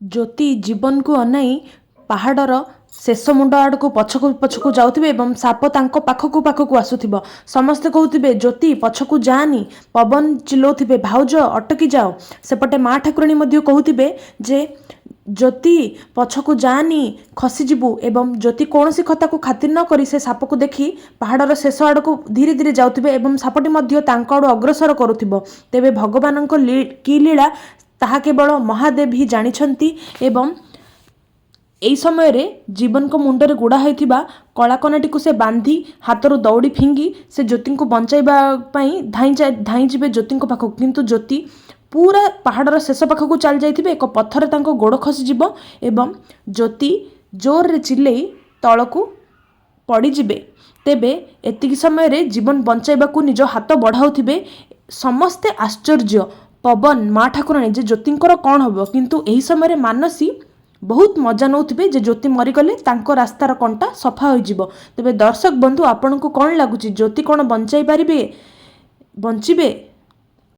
ज्योति जीवन को अनाई पहाड़र शेष मुंड आड़ को पछकू पछकू जाऊे और साप तांको पाखकू पाखकू आसुथिबो। समस्ते कहते ज्योति पछकू जानी, पवन चिल्लाउथिबे भाउज अटकी जाओ। सेपटे माँ ठाकुराणी मध्य कहते जे ज्योति पछकू जानी खसीजु एवं ज्योति कौन सी कथा को खातिर न करी से साप को देखी पहाड़र शेष आड़ को धीरे धीरे जाऊे और सापटी मध्य तांको आड़ अग्रसर करुथिबो। तेबे भगवान की लीला ताहा केवल महादेव ही जानिछंती एवं एई समय रे जीवन को मुंडरे गुड़ा होइथिबा कलाकनाटी को से बांधी हाथरू दौड़ी फिंगी से ज्योति को बंचाइबा पई धाई जिबे ज्योति को पाखक, किंतु ज्योति पूरा पहाड़र शेष पाखक चल जाइथिबे। एक पत्थर तांको गोड़ खसीजिबो एवं ज्योति जोर रे चिल्लई तळकू पड़ीजिबे। तेबे एतिकी समय रे जीवन बंचाइबाकू निज हाथ बढ़ाउथिबे। समस्ते आश्चर्य, पवन माँ ठाकुराणी जे ज्योतिंकर कौन हम, किंतु एही समय रे मानसी बहुत मजा नौथिबे जे ज्योति मरीगले तांको रास्तार कंटा सफा होइजिबो। तेबे दर्शक बंधु आपन को कौन लगुच, ज्योति कौन बंचाई पारिबे, बंचिबे?